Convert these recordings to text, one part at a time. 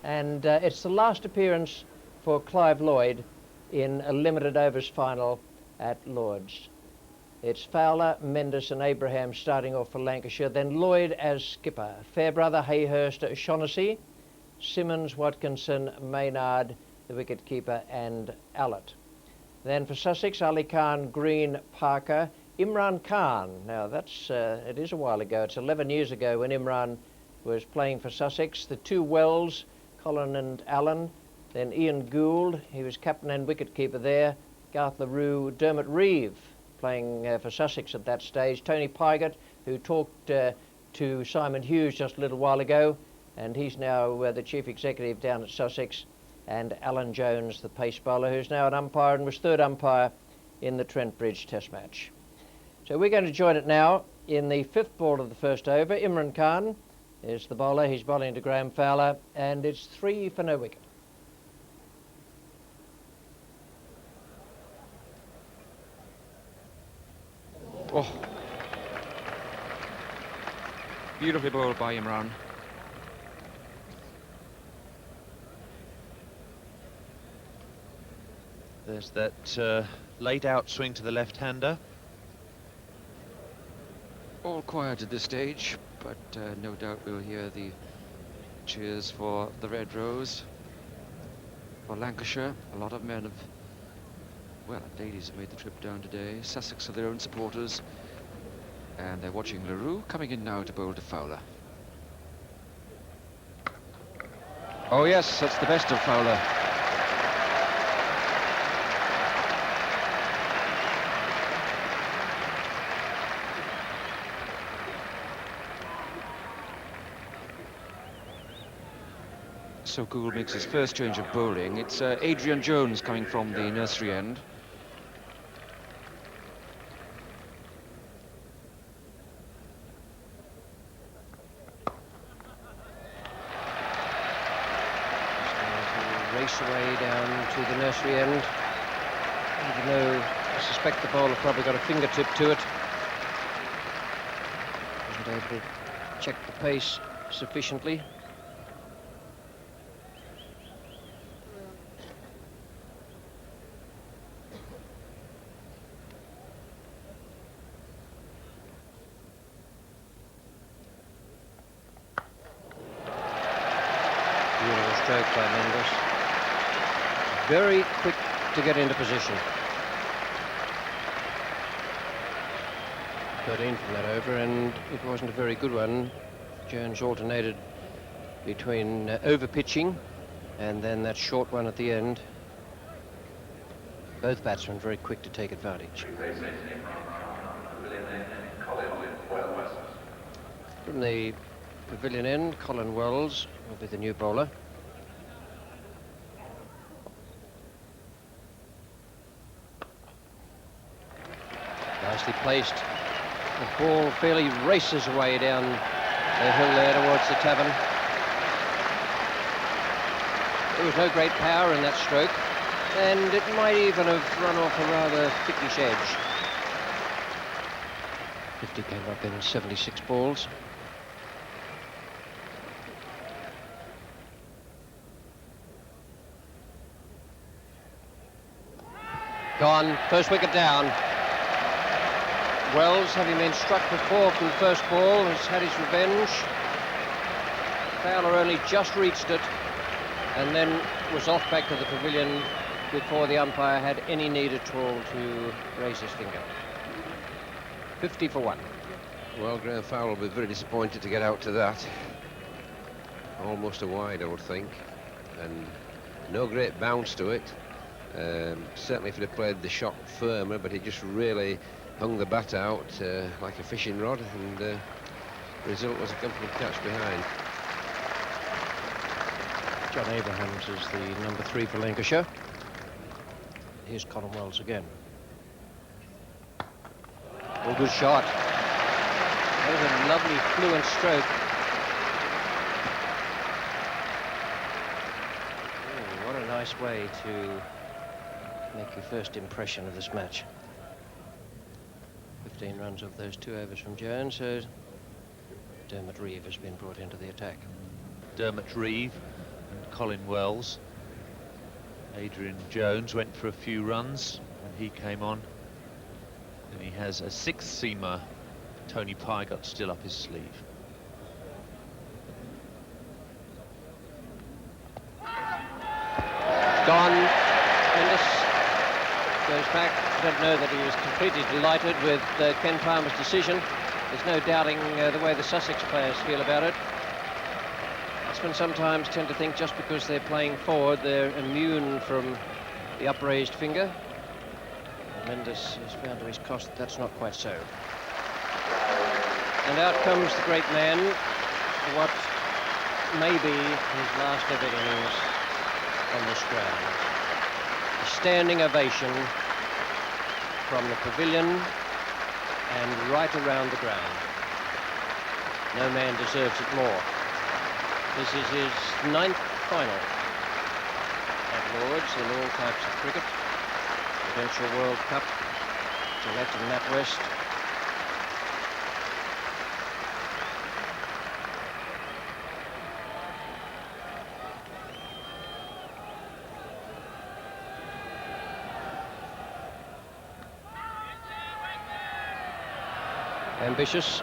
and it's the last appearance for Clive Lloyd in a limited overs final at Lord's. It's Fowler, Mendes and Abraham starting off for Lancashire, then Lloyd as skipper, Fairbrother, Hayhurst, Shaughnessy, Simmons, Watkinson, Maynard, the wicket-keeper, and Allett. Then for Sussex, Ali Khan, Green, Parker, IMRAN Khan. Now that's, it is a while ago, it's 11 years ago when IMRAN was playing for Sussex. The two Wells, Colin and Allen, then Ian Gould, he was captain and wicket-keeper there, Garth LaRue, Dermot Reeve, playing for Sussex at that stage, Tony Pygott, who talked to Simon Hughes just a little while ago, and he's now the chief executive down at Sussex, and Alan Jones, the pace bowler, who's now an umpire and was third umpire in the Trent Bridge Test match. So we're going to join it now in the fifth ball of the first over. IMRAN Khan is the bowler, he's bowling to Graham Fowler, and it's 3 for no wicket. Oh, beautifully bowled by IMRAN. There's that laid out swing to the left-hander. All quiet at this stage, but no doubt we'll hear the cheers for the Red Rose. For Lancashire, a lot of men have, well, ladies have made the trip down today. Sussex are their own supporters, and they're watching LaRue coming in now to bowl to Fowler. Oh yes, that's the best of Fowler. So Gould makes his first change of bowling. It's Adrian Jones coming from the nursery end. Race away down to the nursery end, even though I suspect the bowler probably got a fingertip to it. Wasn't able to check the pace sufficiently. Beautiful stroke by Mendes. Very quick to get into position. 13 from that over, and it wasn't a very good one. Jones alternated between over-pitching and then that short one at the end. Both batsmen very quick to take advantage. From the pavilion end, Colin Wells will be the new bowler. Nicely placed. The ball fairly races away down the hill there towards the tavern. There was no great power in that stroke, and it might even have run off a rather thickish edge. 50 came up in 76 balls. Gone, first wicket down. Wells, having been struck before from the first ball, has had his revenge. Fowler only just reached it and then was off back to the pavilion before the umpire had any need at all to raise his finger. 50 for 1. Well, Graham Fowler will be very disappointed to get out to that. Almost a wide, I would think, and no great bounce to it. Certainly if he'd have played the shot firmer, but he just really hung the bat out like a fishing rod, and the result was a comfortable catch behind. John Abrahams is the number 3 for Lancashire. Here's Colin Wells again. Oh, good shot. That was a lovely fluent stroke. Oh, what a nice way to make your first impression of this match. 15 runs off those 2 overs from Jones, so Dermot Reeve has been brought into the attack. Dermot Reeve, Colin Wells. Adrian Jones went for a few runs when he came on. And he has a 6th seamer, Tony Pygott, still up his sleeve. Gone. Mendes goes back. I don't know that he was completely delighted with Ken Palmer's decision. There's no doubting the way the Sussex players feel about it. Batsmen sometimes tend to think just because they're playing forward, they're immune from the upraised finger. Mendes has found to his cost that that's not quite so. And out comes the great man for what may be his last ever innings on this ground. A standing ovation from the pavilion and right around the ground. No man deserves it more. This is his 9th final at Lord's in all types of cricket. Prudential World Cup, Gillette and NatWest. Ambitious.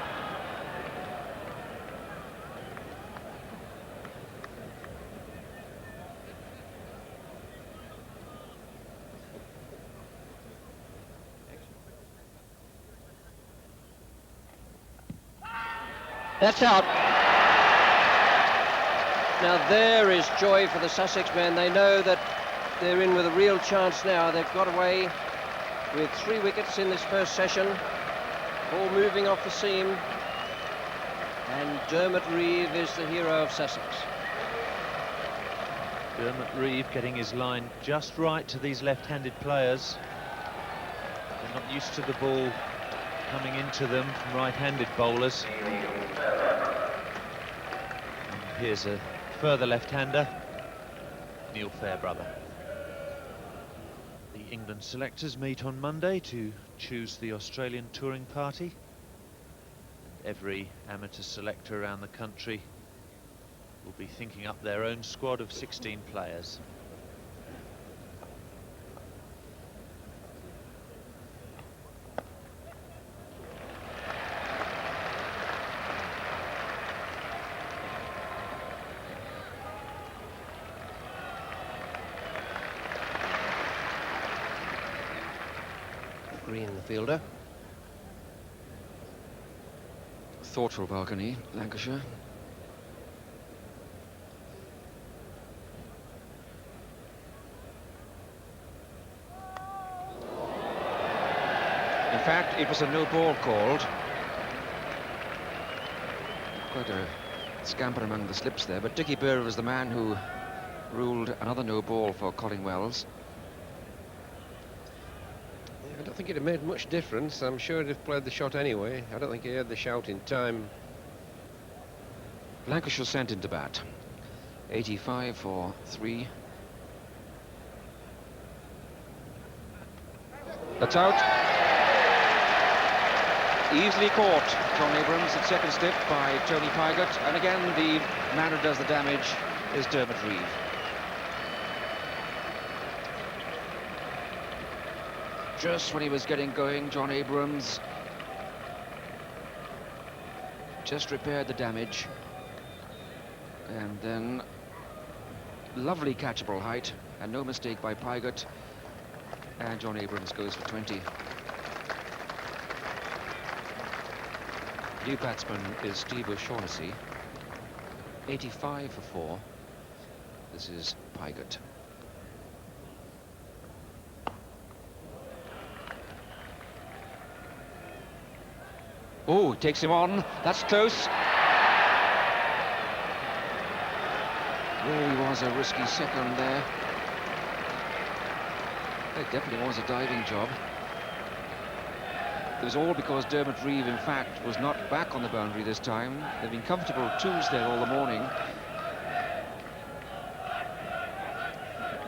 That's out. Now there is joy for the Sussex men. They know that they're in with a real chance now. They've got away with 3 wickets in this first session. Ball moving off the seam. And Dermot Reeve is the hero of Sussex. Dermot Reeve getting his line just right to these left-handed players. They're not used to the ball coming into them from right-handed bowlers. And here's a further left-hander, Neil Fairbrother. The England selectors meet on Monday to choose the Australian touring party. Every amateur selector around the country will be thinking up their own squad of 16 players. Green, the fielder. Thoughtful balcony, Lancashire. In fact, it was a no ball called. Quite a scamper among the slips there, but Dickie Burr was the man who ruled another no ball for Colin Wells. I don't think it'd have made much difference. I'm sure he'd have played the shot anyway. I don't think he heard the shout in time. Lancashire sent into bat. 85 for 3. That's out. Easily caught, John Abrams at second step by Tony Pygott. And again, the man who does the damage is Dermot Reeve. Just when he was getting going, John Abrams just repaired the damage. And then lovely catchable height and no mistake by Pygott, and John Abrams goes for 20. New batsman is Steve O'Shaughnessy. 85 for 4. This is Pygott. Oh, takes him on. That's close. Really was a risky second there. It definitely was a diving job. It was all because Dermot Reeve, in fact, was not back on the boundary this time. They've been comfortable twos there all the morning.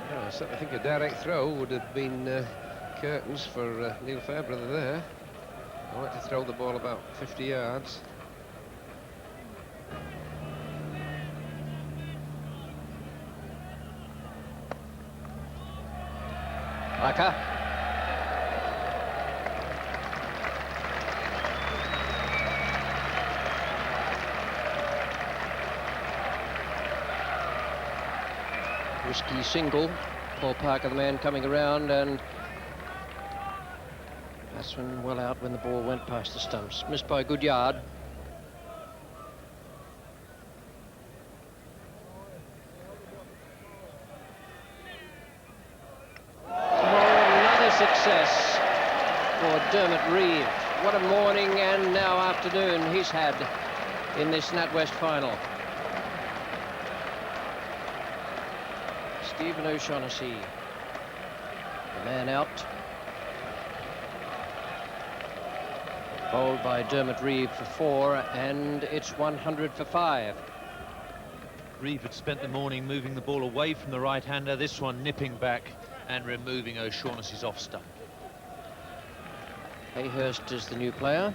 Well, I certainly think a direct throw would have been curtains for Neil Fairbrother there. I like to throw the ball about 50 yards. Aka. Risky single. Paul Parker, the man coming around, and batsman well out when the ball went past the stumps. Missed by a good yard. Another success for Dermot Reeve. What a morning and now afternoon he's had in this NatWest final. Stephen O'Shaughnessy, the man out. Bowled by Dermot Reeve for 4, and it's 100 for 5. Reeve had spent the morning moving the ball away from the right-hander, this one nipping back and removing O'Shaughnessy's off stump. Hayhurst is the new player.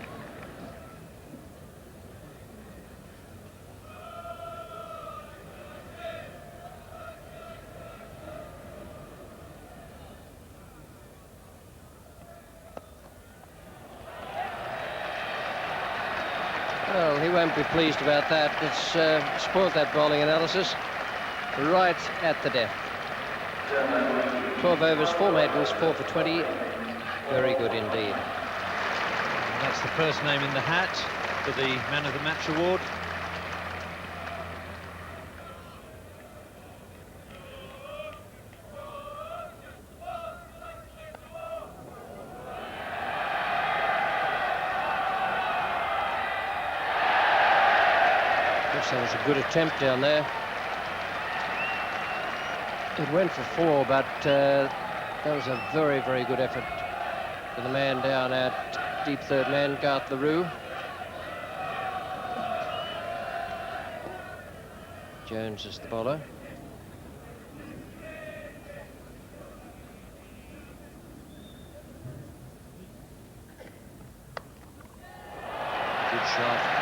Well, he won't be pleased about that. It's spoiled that bowling analysis right at the death. 12 overs, 4 maidens, 4 for 20. Very good indeed. And that's the first name in the hat for the Man of the Match award. That was a good attempt down there. It went for 4, but that was a very, very good effort for the man down at deep third man, Garth LaRue. Jones is the bowler. Good shot.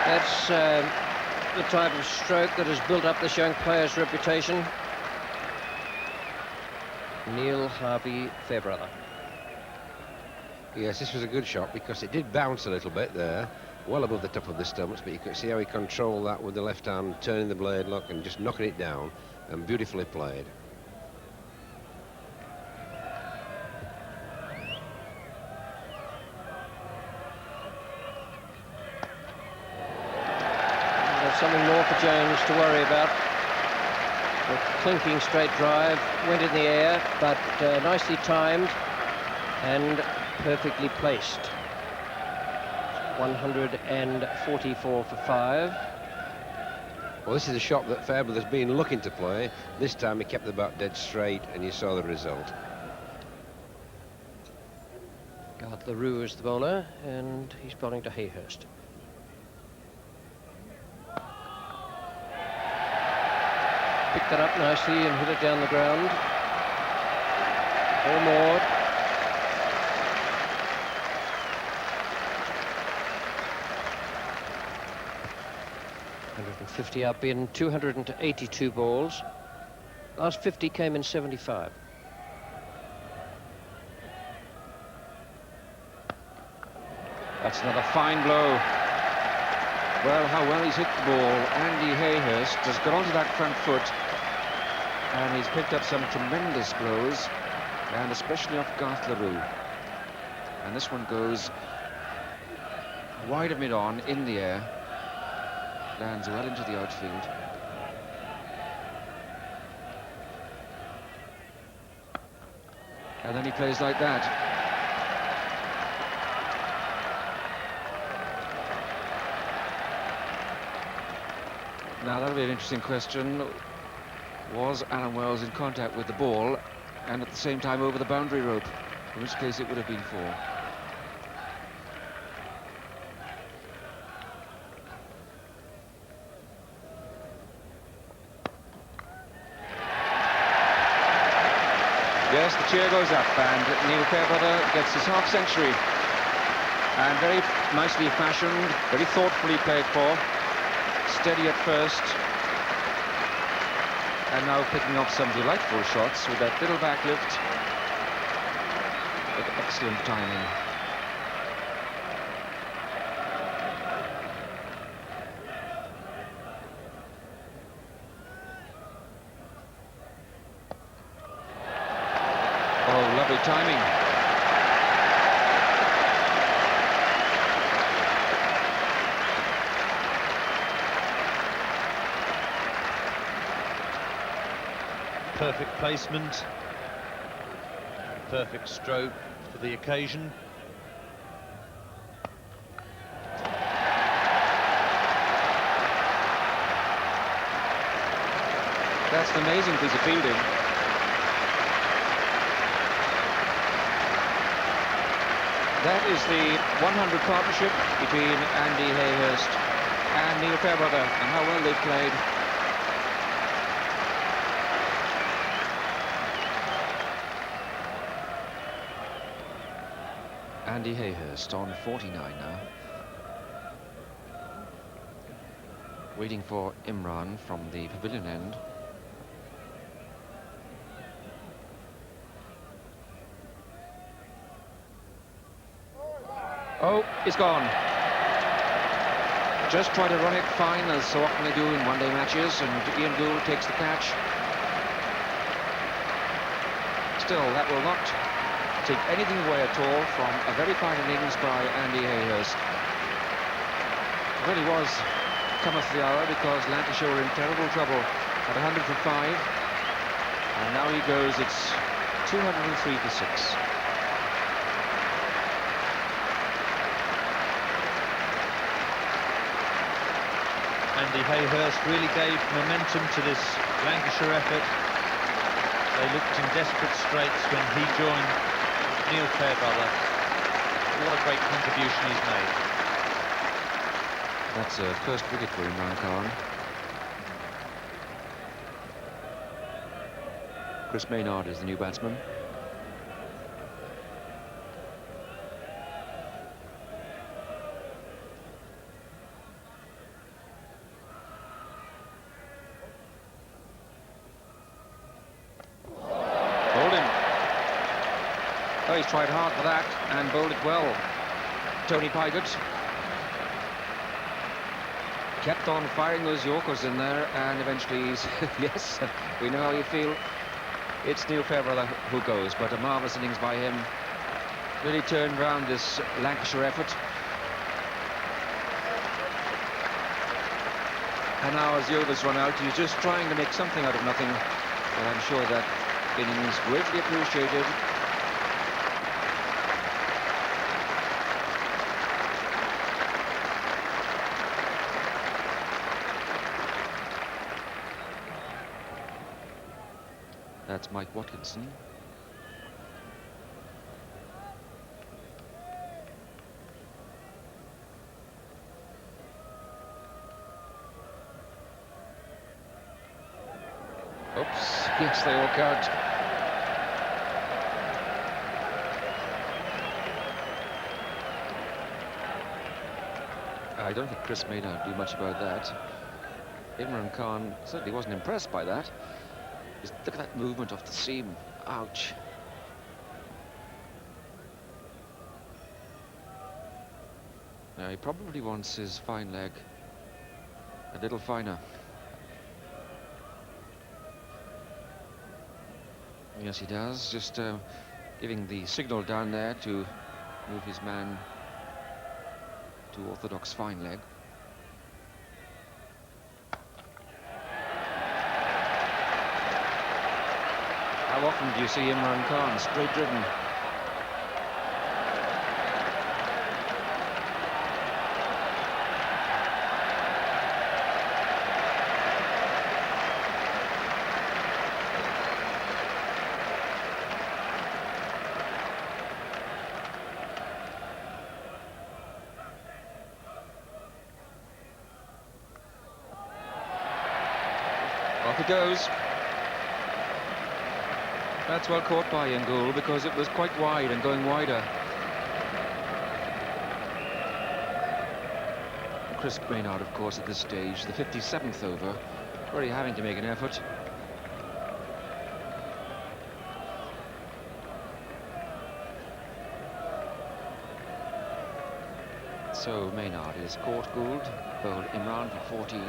That's the type of stroke that has built up this young player's reputation. Neil Harvey Fairbrother. Yes, this was a good shot because it did bounce a little bit there, well above the top of the stumps, but you could see how he controlled that with the left hand, turning the blade, look, and just knocking it down, and beautifully played. Something more for Jones to worry about. The clinking straight drive went in the air, but nicely timed and perfectly placed. 144 for 5. Well, this is a shot that Fairbrother's been looking to play. This time he kept the bat dead straight, and you saw the result. Garth LaRue is the bowler, and he's bowling to Hayhurst. Picked that up nicely and hit it down the ground. 4 more. $150 up in 282 balls. Last 50 came in 75. That's another fine blow. Well, how well he's hit the ball. Andy Hayhurst has got onto that front foot, and he's picked up some tremendous blows, and especially off Garth LaRue. And this one goes wide of mid-on, in the air, lands well into the outfield. And then he plays like that. Now, that'll be an interesting question. Was Alan Wells in contact with the ball and at the same time over the boundary rope? In which case it would have been 4. Yes, the cheer goes up, and Neil Fairbrother gets his half-century. And very nicely fashioned, very thoughtfully played for. Steady at first, And now picking up some delightful shots with that little backlift. With excellent timing. Oh, lovely timing. Perfect placement, perfect stroke for the occasion. That's an amazing piece of fielding. That is the 100 partnership between Andy Hayhurst and Neil Fairbrother, and how well they've played. Andy Hayhurst on 49 now. Waiting for IMRAN from the pavilion end. Oh, it's gone. Just try to run it fine, as so often they do in one-day matches, and Ian Gould takes the catch. Still, that will not take anything away at all from a very fine innings by Andy Hayhurst. It really was cometh the hour, because Lancashire were in terrible trouble at 100 for 5. And now he goes, it's 203 for 6. Andy Hayhurst really gave momentum to this Lancashire effort. They looked in desperate straits when he joined Neil Fairbrother. What a great contribution he's made. That's a first wicket for IMRAN Khan. Chris Maynard is the new batsman. Oh, he's tried hard for that and bowled it well. Tony Pygott kept on firing those Yorkers in there, and eventually he's yes, we know how you feel. It's Neil Fairbrother who goes, but a marvellous innings by him. Really turned round this Lancashire effort. And now as the overs run out, he's just trying to make something out of nothing. But I'm sure that innings greatly appreciated. That's Mike Watkinson. Oops, yes, they all count. I don't think Chris Maynard do much about that. IMRAN Khan certainly wasn't impressed by that. Just look at that movement off the seam. Ouch. Now he probably wants his fine leg a little finer. Yes, he does. Just giving the signal down there to move his man to orthodox fine leg. How often do you see IMRAN Khan straight driven? Off it goes. That's well caught by Ian Gould, because it was quite wide and going wider. Chris Maynard, of course, at this stage, the 57th over, already having to make an effort. So Maynard is caught Gould, bowled Imran for 14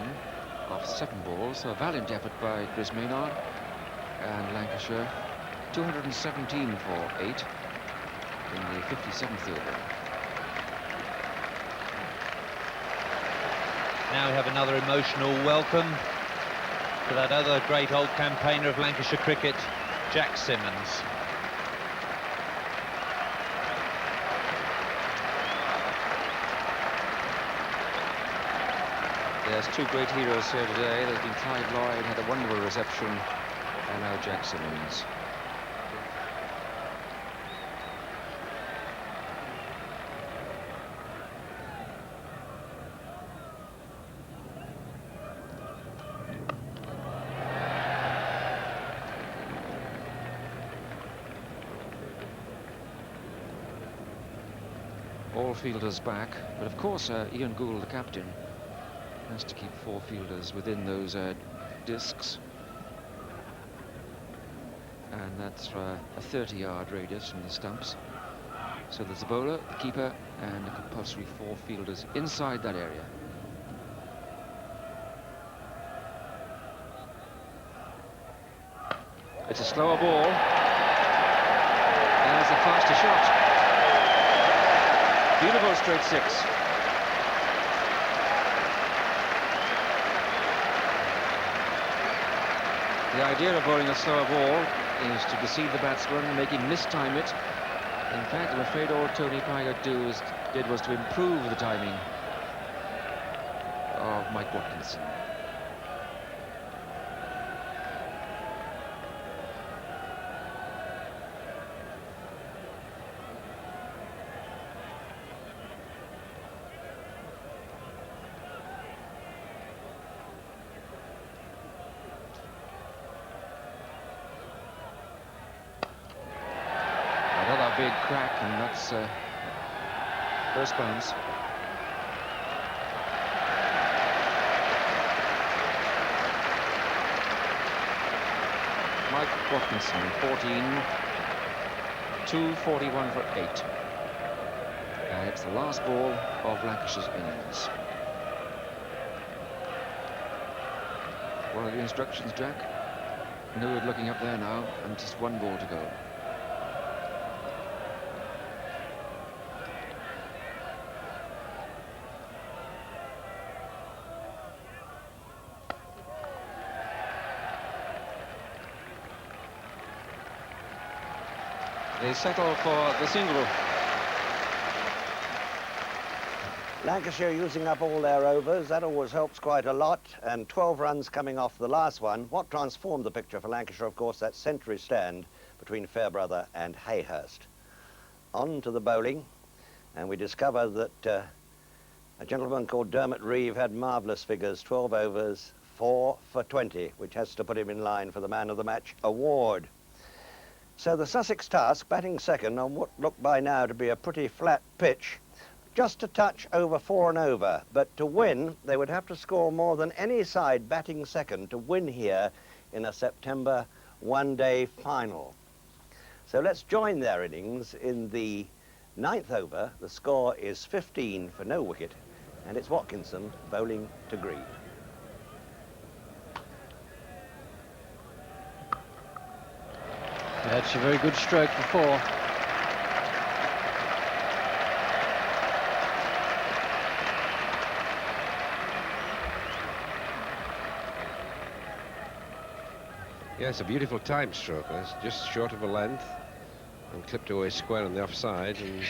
off 7 balls. So a valiant effort by Chris Maynard. And Lancashire 217 for 8 in the 57th over. Now we have another emotional welcome to that other great old campaigner of Lancashire cricket, Jack Simmons. There's 2 great heroes here today. There's been Clive Lloyd, had a wonderful reception, and now Jack Simmons. All fielders back, but of course Ian Gould, the captain, has to keep 4 fielders within those discs, and that's a 30-yard radius from the stumps. So there's a bowler, the keeper, and a compulsory 4 fielders inside that area. It's a slower ball. There's a faster shot. Beautiful straight 6. The idea of bowling a slower ball is to deceive the batsman, make him mistime it. In fact, I'm afraid all Tony Pygott did was to improve the timing of Mike Watkinson. Big crack, and that's first bounce. Mike Watkinson, 14, 241 for 8. And it's the last ball of Lancashire's innings. What are the instructions, Jack? No good looking up there now, and just 1 ball to go. They settle for the single. Lancashire using up all their overs, that always helps quite a lot, and 12 runs coming off the last one. What transformed the picture for Lancashire, of course, that century stand between Fairbrother and Hayhurst. On to the bowling, and we discover that a gentleman called Dermot Reeve had marvellous figures, 12 overs, 4 for 20, which has to put him in line for the Man of the Match award. So the Sussex task, batting second on what looked by now to be a pretty flat pitch, just a touch over 4 and over. But to win, they would have to score more than any side batting second to win here in a September one-day final. So let's join their innings in the 9th over. The score is 15 for no wicket, and it's Watkinson bowling to Green. That's a very good stroke for 4. Yeah, it's a beautiful time stroke. It's just short of a length and clipped away square on the offside, and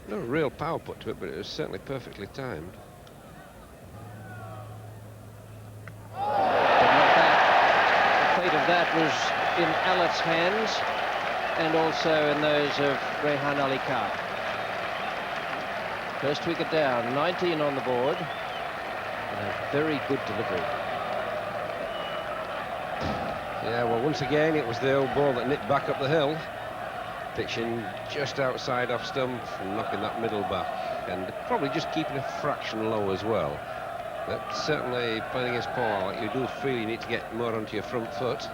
no real power put to it, but it was certainly perfectly timed. But not that. The fate of that was in Allett's hands and also in those of Rehan Ali Khan. First wicket down, 19 on the board, and a very good delivery. Yeah, well, once again, it was the old ball that nipped back up the hill, pitching just outside off stump and knocking that middle back, and probably just keeping a fraction low as well. But certainly, playing against Paul, you do feel you need to get more onto your front foot,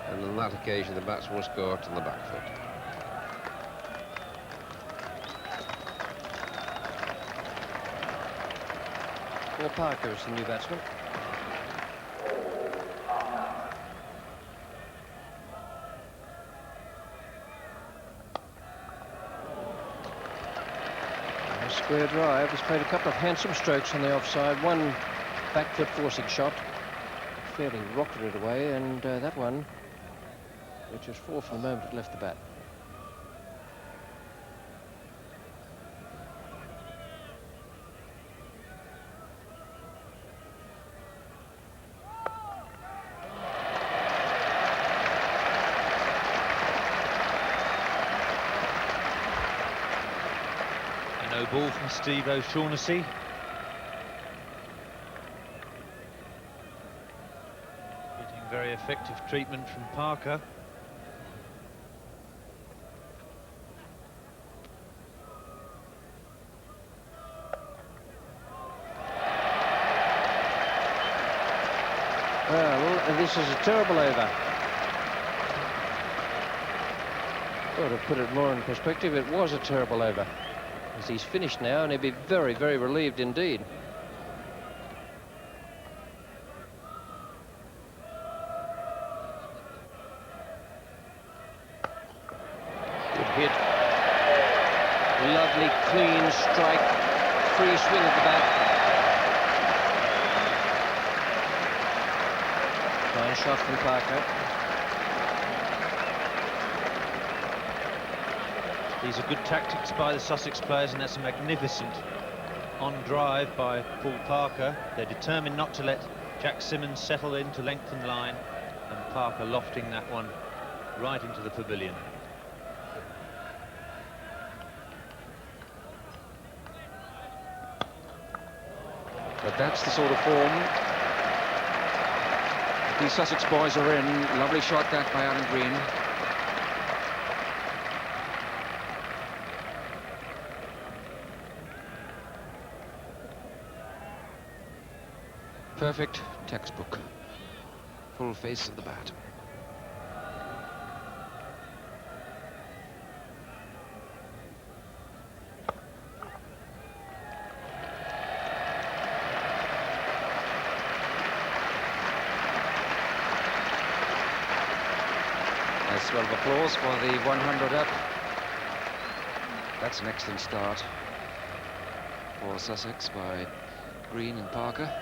and on that occasion, the batsman was caught on the back foot. Paul Parker is the new batsman. A square drive. He's played a couple of handsome strokes on the offside. One back foot forcing shot. Fairly rocketed away, and that one, which was 4 from the moment it left the bat. A no ball from Steve O'Shaughnessy. Very effective treatment from Parker. Well, this is a terrible over. Well, to put it more in perspective, it was a terrible over. As he's finished now, and he'll be very, very relieved indeed. Hit. Lovely clean strike, free swing at the bat. Fine shot from Parker. These are good tactics by the Sussex players, and that's a magnificent on drive by Paul Parker. They're determined not to let Jack Simmons settle into lengthen line, and Parker lofting that one right into the pavilion. But that's the sort of form these Sussex boys are in. Lovely shot that by Alan Green. Perfect textbook. Full face of the bat. Swell of applause for the 100 up. That's an excellent start for Sussex by Green and Parker.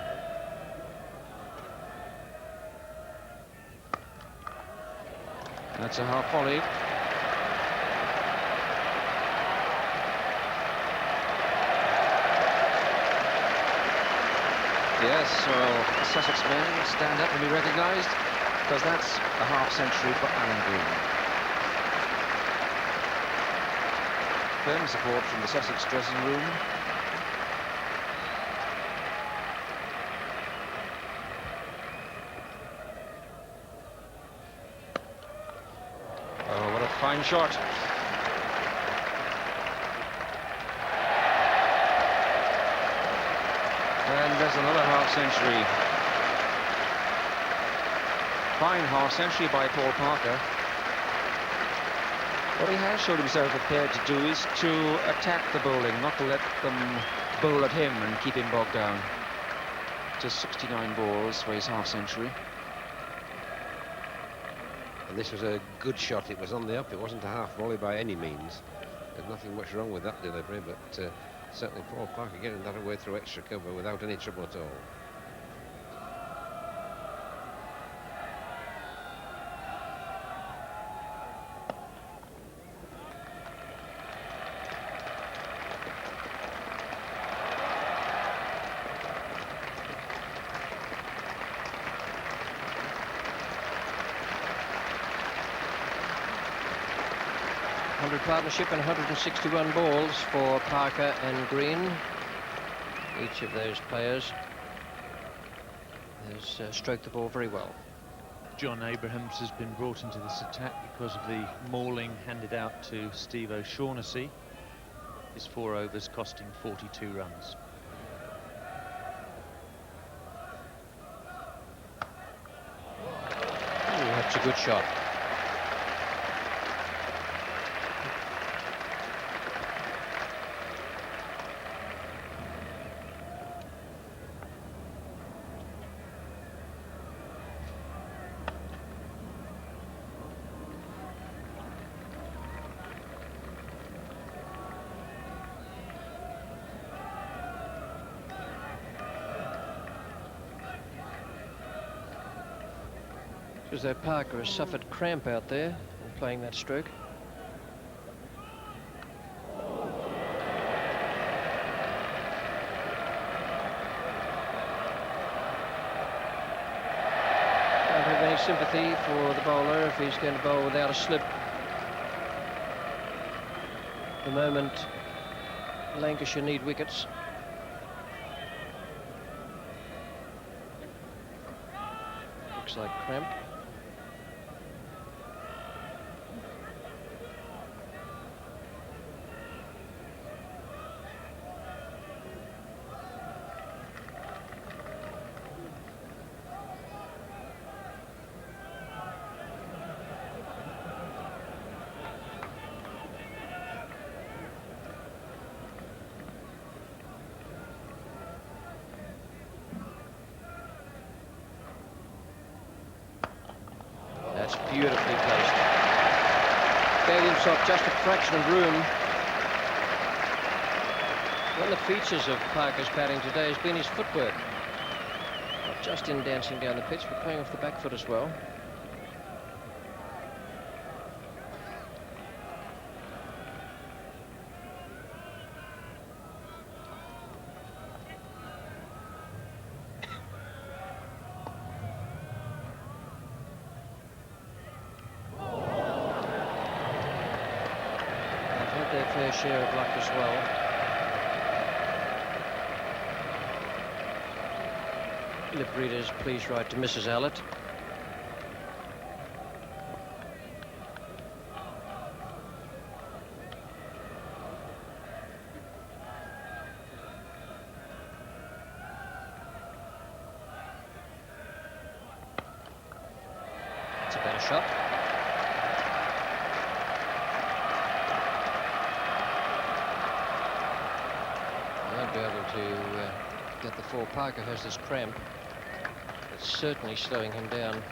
That's a half volley. Yes, well, Sussex men stand up and be recognised, because that's a half century for Alan Green. Firm support from the Sussex dressing room. Oh, what a fine shot. And there's another half century. Fine half century by Paul Parker. What he has showed himself prepared to do is to attack the bowling, not to let them bowl at him and keep him bogged down. Just 69 balls for his half century. And this was a good shot. It was on the up. It wasn't a half volley by any means. There's nothing much wrong with that delivery, but certainly Paul Parker getting that away through extra cover without any trouble at all. Partnership and 161 balls for Parker and Green. Each of those players has stroked the ball very well. John Abrahams has been brought into this attack because of the mauling handed out to Steve O'Shaughnessy. His 4 overs costing 42 runs. That's a good shot. Because though Parker has suffered cramp out there in playing that stroke. Don't have any sympathy for the bowler if he's going to bowl without a slip. At the moment, Lancashire need wickets. Looks like cramp. That's beautifully placed. Gave himself just a fraction of room. One of the features of Parker's batting today has been his footwork. Not just in dancing down the pitch, but playing off the back foot as well. Their fair share of luck as well. Lip readers, please write to Mrs. Allett. It's a better shot. Be able to get the four. Parker has this cramp. It's certainly slowing him down.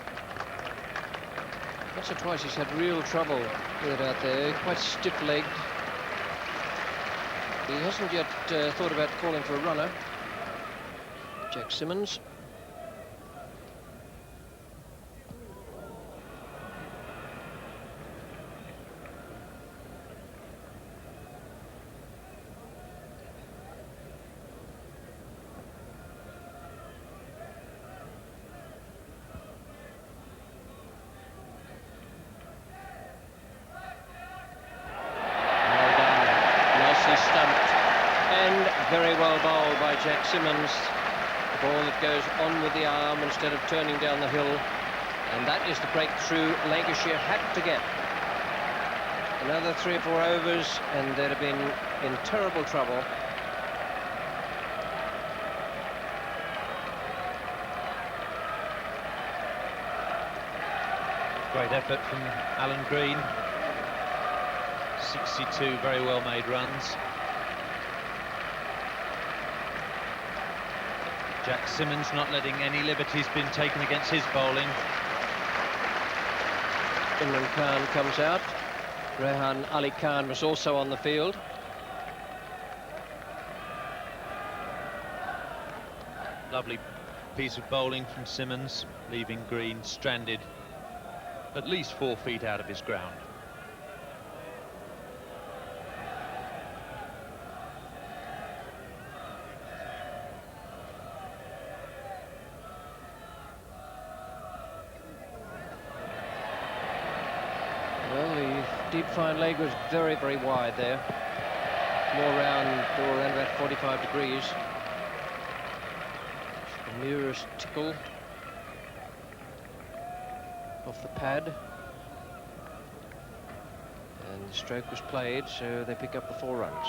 Once or twice he's had real trouble with it out there, quite stiff-legged. He hasn't yet thought about calling for a runner. Jack Simmons. Very well bowled by Jack Simmons. The ball that goes on with the arm instead of turning down the hill. And that is the breakthrough Lancashire had to get. Another 3 or 4 overs and they'd have been in terrible trouble. Great effort from Alan Green. 62 very well made runs. Jack Simmons not letting any liberties been taken against his bowling. Imran Khan comes out. Rehan Ali Khan was also on the field. Lovely piece of bowling from Simmons, leaving Green stranded at least 4 feet out of his ground. Well, the deep fine leg was very, very wide there. More round, or around about 45 degrees. The merest tickle off the pad. And the stroke was played, so they pick up the 4 runs.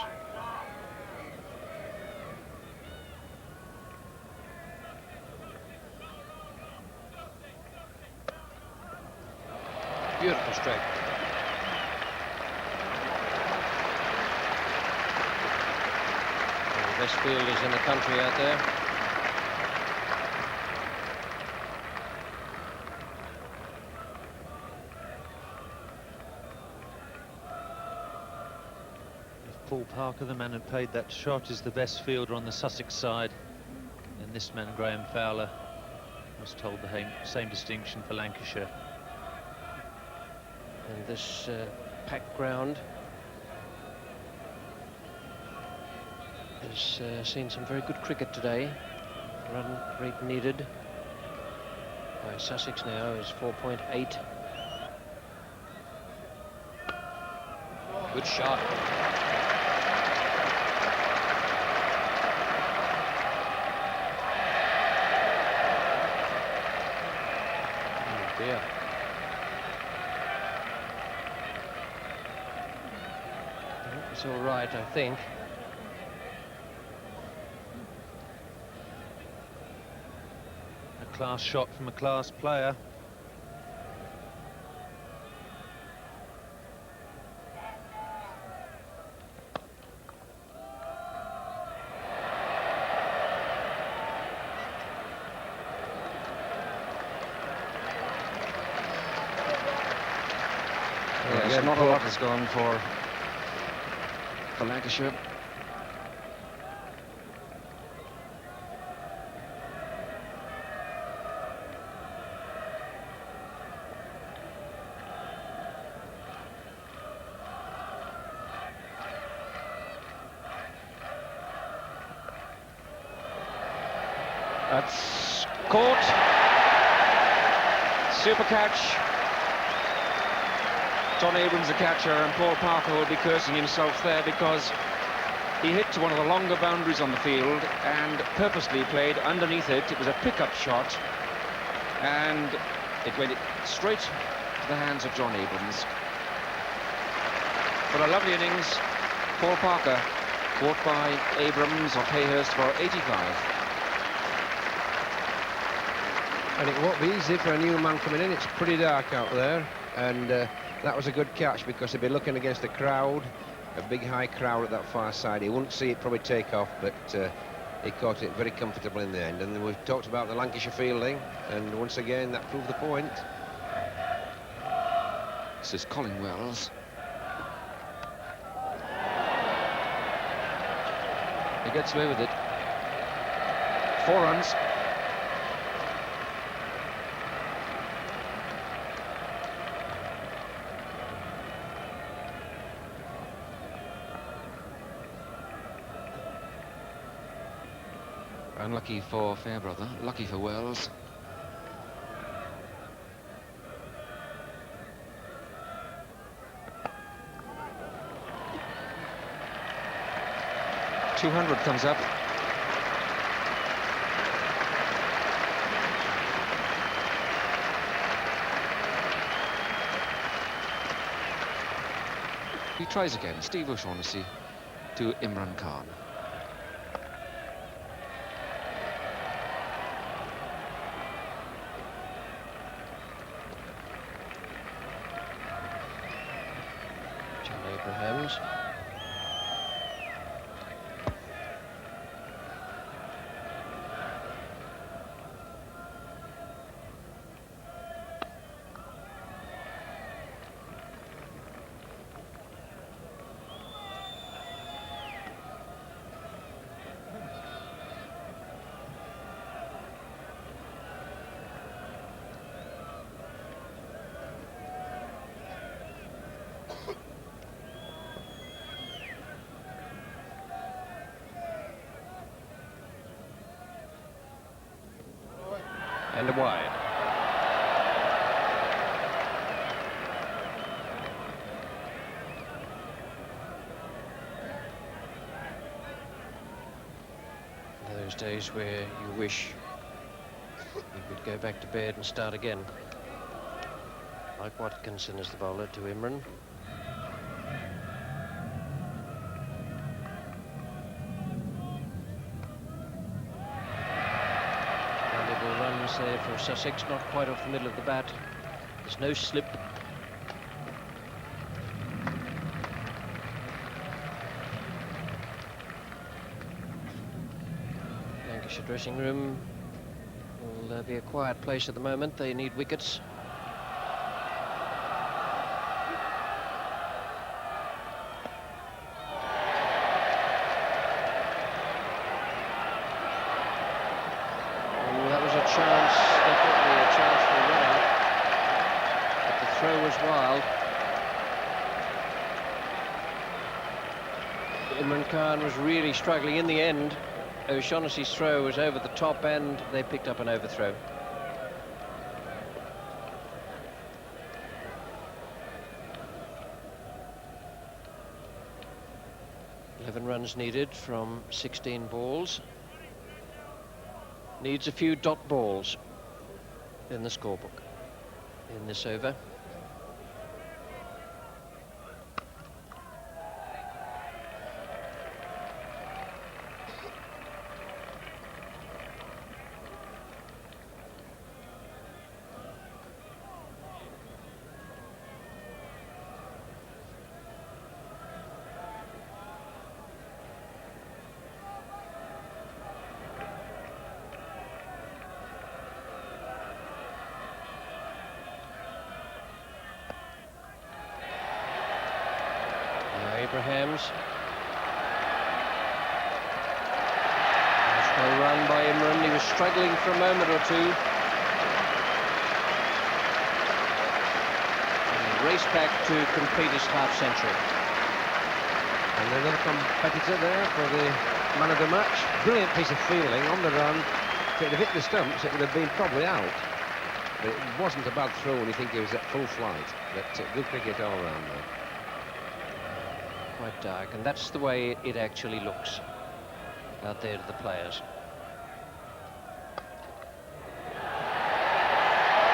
Beautiful stroke. The best fielders in the country out there. If Paul Parker, the man who played that shot, is the best fielder on the Sussex side, then this man, Graham Fowler, must hold the same distinction for Lancashire. And this packed ground has seen some very good cricket today. Run rate needed by Sussex now is 4.8. Good shot. Oh dear. It's all right, I think. A class shot from a class player. Yes, not a lot has gone for Lancashire. That's caught. Super catch. John Abrams, the catcher, and Paul Parker will be cursing himself there because he hit to one of the longer boundaries on the field and purposely played underneath it. It was a pickup shot, and it went straight to the hands of John Abrams. But a lovely innings. Paul Parker caught by Abrams of Hayhurst for 85. And it won't be easy for a new man coming in. It's pretty dark out there, and that was a good catch because he'd be looking against a crowd, a big high crowd at that far side. He wouldn't see it probably take off, but he caught it very comfortably in the end. And we've talked about the Lancashire fielding, and once again that proved the point. This is Colin Wells. He gets away with it. 4 runs. Unlucky for Fairbrother, lucky for Wells. .200 comes up. He tries again. Steve O'Shaughnessy to Imran Khan. Abrahams. And a wide. Those days where you wish you could go back to bed and start again. Mike Watkinson is the bowler to Imran. There for Sussex, not quite off the middle of the bat. There's no slip. Lancashire dressing room will be a quiet place at the moment. They need wickets. Chance that Imran Khan was really struggling. In the end, O'Shaughnessy's throw was over the top and they picked up an overthrow. Runs needed from 16 balls. Needs a few dot balls in the scorebook in this over. Abrahams. Nice well run by Imran. He was struggling for a moment or two. And he raced back to complete his half-century. And another competitor there for the man of the match. Brilliant piece of fielding on the run. If it had hit the stumps, it would have been probably out. But it wasn't a bad throw when you think he was at full flight. But good cricket all round there. Quite dark, and that's the way it actually looks out there to the players.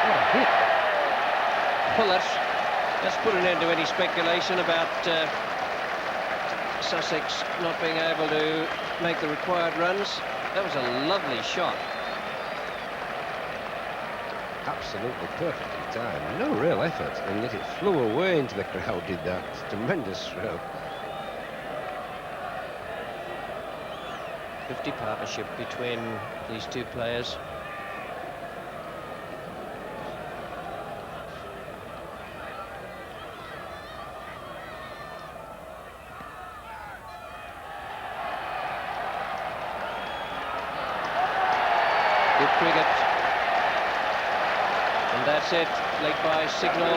What a hit. Well, that's put an end to any speculation about Sussex not being able to make the required runs. That was a lovely shot. Absolutely perfectly timed. No real effort, and yet it flew away into the crowd, did that. Tremendous stroke. 50 partnership between these two players. Good cricket. And that's it. Leg by signal.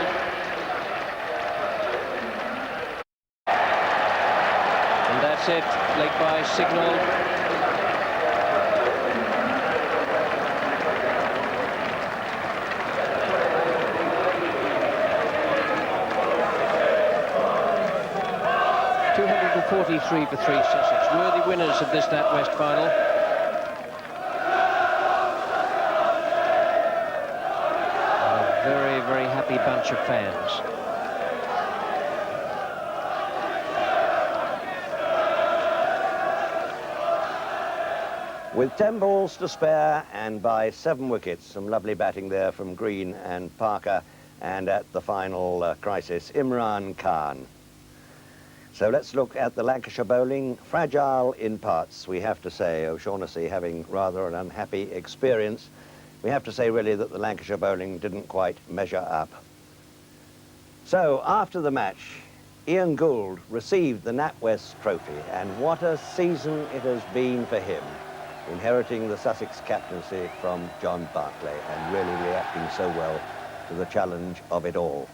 And that's it. Leg by signal. 43 for 3 Sussex, worthy winners of this NatWest final. And a very, very happy bunch of fans. With 10 balls to spare and by 7 wickets, some lovely batting there from Green and Parker, and at the final crisis, Imran Khan. So let's look at the Lancashire bowling. Fragile in parts, we have to say. O'Shaughnessy having rather an unhappy experience. We have to say, really, that the Lancashire bowling didn't quite measure up. So, after the match, Ian Gould received the NatWest trophy, and what a season it has been for him, inheriting the Sussex captaincy from John Barclay and really reacting so well to the challenge of it all.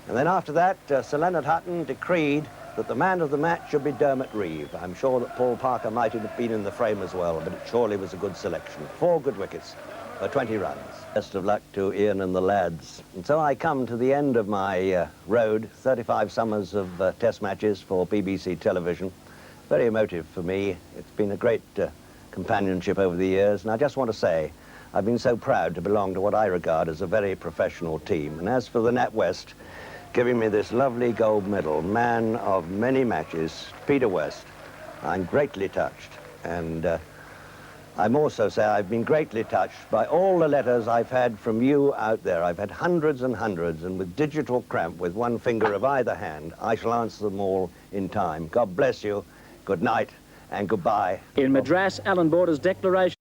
And then after that, Sir Leonard Hutton decreed that the man of the match should be Dermot Reeve. I'm sure that Paul Parker might have been in the frame as well, but it surely was a good selection. 4 good wickets for 20 runs. Best of luck to Ian and the lads. And so I come to the end of my road, 35 summers of test matches for BBC television. Very emotive for me. It's been a great companionship over the years, and I just want to say I've been so proud to belong to what I regard as a very professional team. And as for the NatWest, giving me this lovely gold medal, man of many matches, Peter West, I'm greatly touched. And I'm also say I've been greatly touched by all the letters I've had from you out there. I've had hundreds and hundreds, and with digital cramp, with one finger of either hand, I shall answer them all in time. God bless you, good night, and goodbye. In Madras, Alan Border's declaration